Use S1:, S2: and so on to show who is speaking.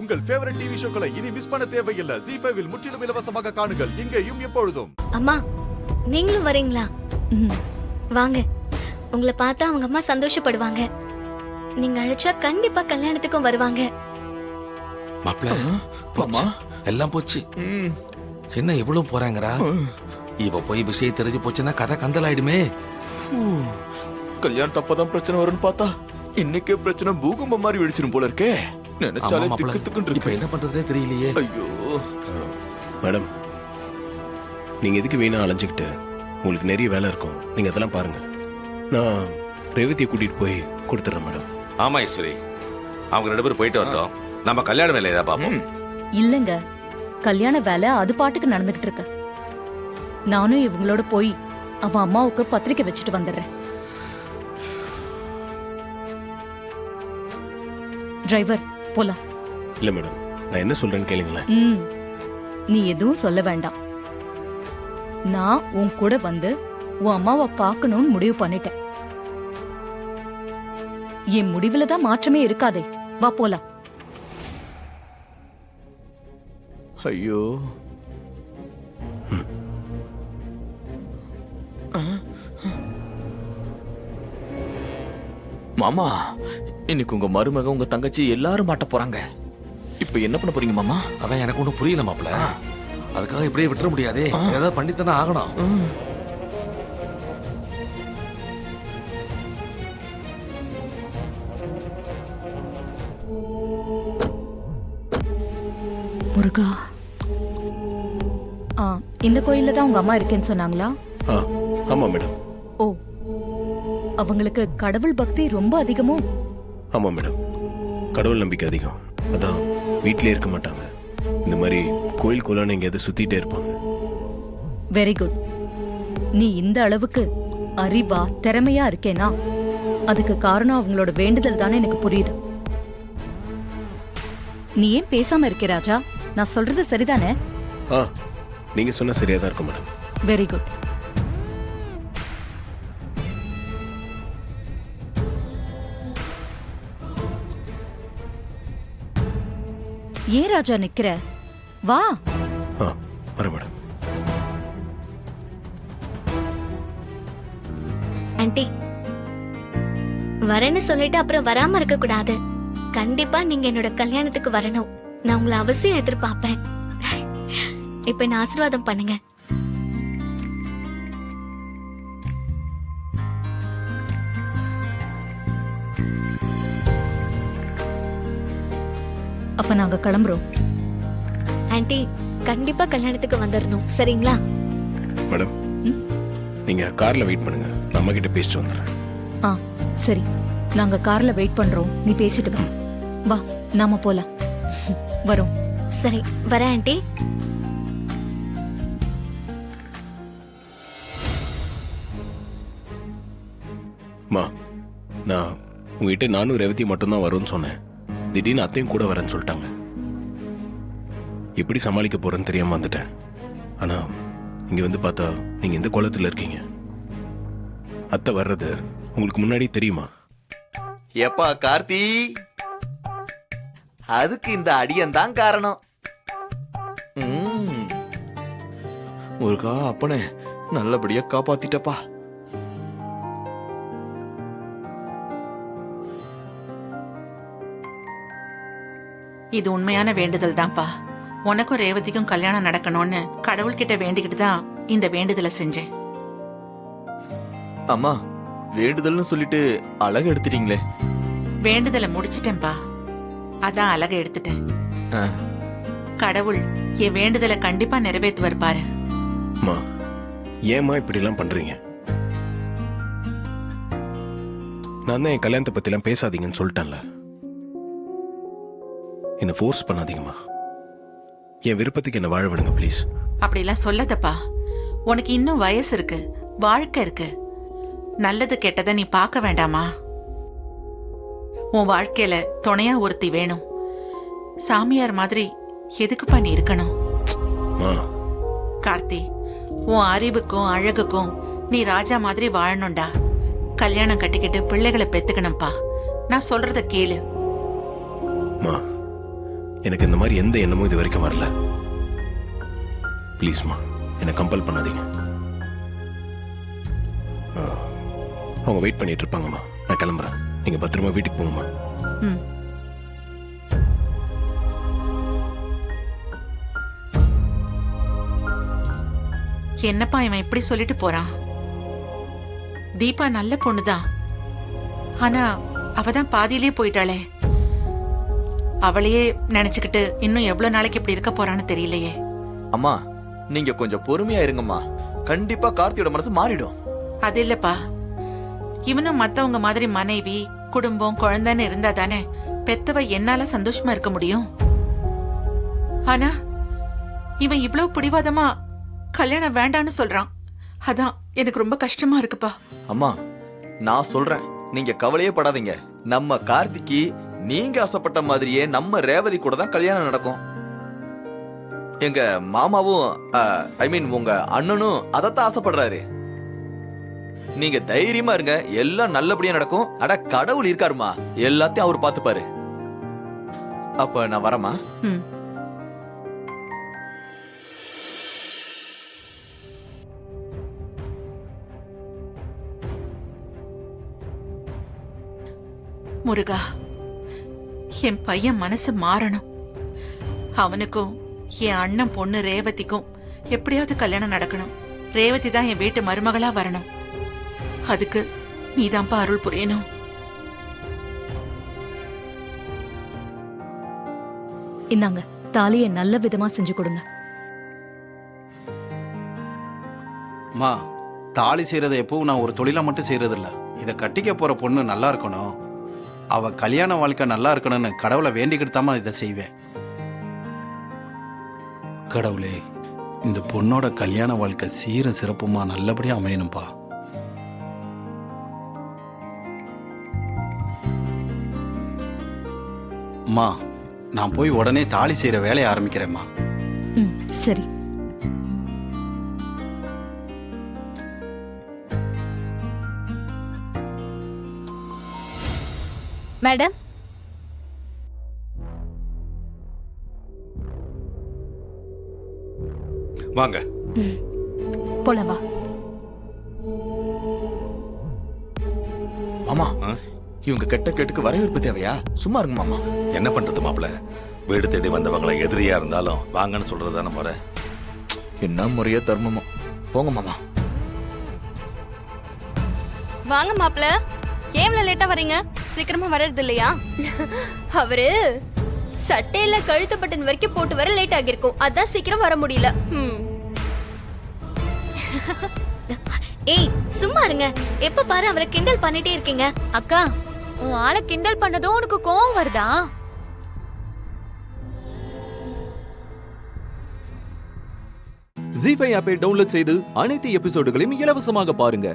S1: உங்கள் favourite TV ஷோக்களை இனி miss பண்ண தேவையில்லை. ZEE5 இல் முற்றிலும் இலவசமாக காணுங்கள். இங்கேயும் எப்பொழுதும்.
S2: அம்மா, நீங்களும் வரீங்களா? வாங்க. உங்களை பார்த்தா அவங்க அம்மா சந்தோஷப்படுவாங்க. நீங்க அழைச்சா கண்டிப்பா கல்யாணத்துக்கும் வருவாங்க.
S3: மாப்பிள்ள எல்லாம் போச்சு. என்ன இவ்வளவு போறாங்கடா? இவ போய் விஷயம் தெரிஞ்சு போச்சுன்னா கதை கந்தலாயிடுமே.
S4: கல்யாணம் தப்பதான் பிரச்சனை வரும்னு பார்த்தா இன்னைக்கே பிரச்சனை பூகம்பம் மாதிரி வெடிச்சிரும் போல இருக்கே. நினைச்சாலே திக்கு திக்குன்னு இருக்கு.
S3: என்ன பண்றதே தெரியலையே.
S4: ஐயோ
S5: மேடம், நீங்க எதுக்கு வீணா அலைஞ்சுக்கிட்டு? உங்களுக்கு நிறைய வேலை இருக்கும். நீங்க அதெல்லாம் பாருங்க. நான் ரேவதியை கூட்டிட்டு போய் கொடுத்துறேன் மேடம்.
S3: ஆமா ஈஸ்வரி, அவங்க 2 பேரும் போயிட்டு வந்தோம். நம்ம கல்யாண வேலையை தான் பாப்போம்.
S6: இல்லங்க, கல்யாண வேலை அது பாட்டுக்கு நடந்துகிட்டு இருக்கு. நானும் இவங்களோட போய் அவன் அம்மாவுக்கு பத்திரிக்கை வச்சுட்டு வந்துடுறேன். டிரைவர், போலாம்.
S5: இல்ல மேடம், நான் என்ன சொல்றேன்னு கேளுங்களேன்.
S6: நீ எதுவும் சொல்ல வேண்டாம். நான் உன் கூட வந்து உன் அம்மாவை பார்க்கணும்னு முடிவு பண்ணிட்டேன். என் முடிவுல தான் மாற்றமே இருக்காதே. வா போலாம்.
S4: ஐயோ மாமா, இன்னைக்கு உங்க மருமக உங்க தங்கச்சி எல்லாரும் மாட்ட போறாங்க. இப்ப என்ன பண்ண போறீங்க மாமா?
S3: அதான் எனக்கு ஒன்றும் புரியல மாப்பிள்ள. அதுக்காக இப்படியே விட்டுற முடியாதே. ஏதாவது பண்ணித்தானே ஆகணும்.
S6: முருகா, இந்த கோயில்ல தான் உங்க அம்மா இருக்கேன்னு சொன்னாங்களா?
S5: ஆமா மேடம்.
S6: ஓ, அவங்களுக்கு கடவுள் பக்தி ரொம்ப அதிகமோ?
S5: ஆமா மேடம், கடவுள் நம்பிக்கை அதிகம். அதான் வீட்டிலே இருக்க மாட்டாங்க. இந்த மாதிரி கோயில் கோலான்னு எங்கேயாவது சுத்திட்டே இருப்பாங்க.
S6: Very good. நீ இந்த அளவுக்கு அறிவா திறமையா இருக்கேனா அதுக்கு காரணம் அவங்களோட வேண்டுதல் தானே எனக்கு புரியுது. நீ ஏன் பேசாம இருக்க ராஜா? நான் சொல்றது சரிதானே?
S5: நீங்க சொன்ன சரியா தான் இருக்கும் மேடம்.
S6: Very good. ஏன் ராஜா நிக்கிற? வா.
S5: வர மேடம்.
S2: ஆண்டி, வரேன்னு சொல்லிட்டு அப்புறம் வராம இருக்க கூடாது. கண்டிப்பா நீங்க என்னோட கல்யாணத்துக்கு வரணும். நான் உங்களை அவசியம் எதிர்பார்ப்பேன். இப்ப என்ன ஆசீர்வாதம் பண்ணுங்க.
S6: அப்ப நாங்க கிளம்புறோம்.
S2: ஆண்டி, கண்டிப்பா கல்யாணத்துக்கு வந்துடணும், சரிங்களா?
S5: மேடம், நீங்க கார்ல வெயிட் பண்ணுங்க. நான் அம்மா கிட்ட பேசிட்டு வந்துடுறேன்.
S6: சரி, நாங்க கார்ல வெயிட் பண்றோம். நீ பேசிட்டு வா. வா, நாம போலாம். வரோம்.
S2: சரி, வரேன் ஆண்டி.
S5: மா, நான் உங்ககிட்ட நானும் ரேவதி மட்டும்தான் வரும்னு சொன்னேன். திடீர்னு அத்தையும் கூட வரேன்னு சொல்லிட்டாங்க. எப்படி சமாளிக்க போறேன்னு தெரியாம வந்துட்டேன். ஆனா இங்க வந்து பார்த்தா நீங்க எந்த கோலத்துல இருக்கீங்க? அத்தை வர்றது உங்களுக்கு முன்னாடி தெரியுமா?
S4: ஏப்பா கார்த்தி, அதுக்கு இந்த அடியன் தான் காரணம். முருகா, அப்பனே நல்லபடியா காப்பாத்திட்டப்பா.
S7: இது உண்மையான வேண்டுதல் தான்ப்பா. உனக்கும் ரேவதிக்கும் கல்யாணம் நடக்கணும்னு கடவுள்கிட்ட வேண்டிக்கிட்டு தான் இந்த வேண்டுதலை செஞ்சேன்.
S4: அம்மா, வேண்டுதல்னு சொல்லிட்டு அழகு எடுத்துட்டீங்களே.
S7: வேண்டுதலை முடிச்சிட்டேன்பா, அதான் அழக எடுத்துட்டேன். கடவுள் என் வேண்டுதலை கண்டிப்பா நிறைவேற்றுவார் பாரு.
S5: ஏமா இப்படி எல்லாம் பண்றீங்க? நான் தான் என் கல்யாணத்தை பத்தி எல்லாம் பேசாதீங்கன்னு சொல்லிட்டேன்ல. என்ன ஃபோர்ஸ் பண்ணாதீங்கம்மா. என் விருப்பத்துக்கு என்ன வாழ விடுங்க ப்ளீஸ்.
S7: அப்படிலாம் சொல்லாதப்பா. உனக்கு இன்னும் வயசு இருக்கு, வாழ்க்கை இருக்கு. நல்லது கெட்டதை நீ பார்க்க வேண்டாமா? உன் வாழ்க்கையில துணையா ஒருத்தி வேணும். சாமியார் மாதிரி எதுக்குப்பா நீ இருக்கணும்? கார்த்தி, உன் அறிவுக்கும் அழகுக்கும் நீ ராஜா மாதிரி வாழணும்டா. கல்யாணம் கட்டிக்கிட்டு பிள்ளைகளை பெத்துக்கணும்பா. நான் சொல்றத கேளு.
S5: எனக்கு இந்த மாதிரி எந்த எண்ணமும் இது வரைக்கும் வரல. ப்ளீஸ்மா, என்னை கம்பல் பண்ணாதீங்க. அவங்க வெயிட் பண்ணிட்டு இருப்பாங்கம்மா. நான் கிளம்புறேன். நீங்க பத்திரமா வீட்டுக்கு போங்கம்மா.
S7: ம். என்னப்பா இவன் இப்படி சொல்லிட்டு போறான்? தீபா நல்ல பொண்ணுதான். ஆனா அவதான் பாதியிலே போயிட்டாளே. அவளையே நினைச்சுக்கிட்டு இன்னும் எவ்வளவு நாளைக்கு இப்படி இருக்க போறான்னு தெரியலையே.
S4: அம்மா, நீங்க கொஞ்சம் பொறுமையா இருங்கம்மா. கண்டிப்பா கார்த்தியோட மனசு மாறிடும்.
S7: அது இல்லப்பா, இவனும் மத்தவங்க மாதிரி மனைவி, குடும்பம், குழந்தைன்னு இருந்தா தானே பெத்தவ என்னால சந்தோஷமா இருக்க முடியும். ஆனா இவன் இவ்வளவு பிடிவாதமா கல்யாணம் வேண்டான்னு சொல்றான். அதான் எனக்கு ரொம்ப கஷ்டமா இருக்குப்பா.
S4: அம்மா, நான் சொல்றேன், நீங்க கவலையே படாதீங்க. நம்ம கார்த்திக்கு நீங்க ஆசைப்பட்ட மாதிரியே நம்ம ரேவதி கூட தான் கல்யாணம் நடக்கும். எங்க மாமாவும் ஐ மீன் உங்க அண்ணனும் அதத்தான் ஆசைப்படுறாரு. நீங்க தைரியமா இருங்க, எல்லாம் நல்லபடியா நடக்கும். அட கடவுள் இருக்காருமா, எல்லாத்தையும் அவர் பார்த்துப்பாரு. அப்ப நான் வரமா?
S7: ம். முருகா, என் பையன் மனசு மாறணும். அவனுக்கும் என் அண்ணன் பொண்ணு ரேவதிக்கும் எப்படியாவது கல்யாணம் நடக்கணும். ரேவதி தான் என் வீட்டு மருமகளா வரணும். அதுக்கு நீதான்ப்பா அருள் புரியணும்.
S6: இந்தாங்க, தாலியை நல்ல விதமா செஞ்சு கொடுங்க.
S8: மா, தாலி செய்யறதை எப்பவும் நான் ஒரு தொழிலா மட்டும் செய்யறது இல்ல. இதை கட்டிக்க போற பொண்ணு நல்லா இருக்கணும், அவ கல்யாண வாழ்க்கை நல்லா இருக்கணும்னு கடவுளை வேண்டிக்கிட்டு தாமா இதை செய்வேன். கடவுளே, இந்த பொண்ணோட கல்யாண வாழ்க்கை சீரும் சிறப்புமா நல்லபடியா அமையணும்பா. அம்மா, நான் போய் உடனே தாலி செய்யற வேலையை ஆரம்பிக்கிறேம்மா.
S6: ம், சரி.
S2: மேடம்,
S3: வாங்க.
S6: போலாம் வா.
S4: மாமா, இவங்க கெட்ட கேட்டுக்கு வரவேற்பு தேவையா? சும்மா இருங்க மாமா.
S3: என்ன பண்றது மாப்பிள? வீடு தேடி வந்தவங்களை எதிரியா இருந்தாலும் வாங்கன்னு சொல்றதுதானே முறை.
S4: என்ன முறையோ தர்மமோ. போங்க மாமா.
S9: வாங்க மாப்ள, ஏன் இவ்வளவு லேட்டா வரீங்க? சீக்கிரமா வர்றது இல்லையா?
S2: அவரு சட்டையில கழுத்து பட்டன் வரைக்கும் போட்டு வர லேட் ஆகிருக்கும், அதான் சீக்கிரம் வர முடியல. ஏய், சும்மா இருங்க. எப்ப பாரு அவரை கிண்டல் பண்ணிட்டே இருக்கீங்க.
S9: அக்கா, உன் ஆளை கிண்டல் பண்ணதும் உனக்கு கோவம் வருதா?
S10: ஜீ5 ஆப்பை டவுன்லோட் செய்து அனைத்து எபிசோடுகளையும் இலவசமாக பாருங்க.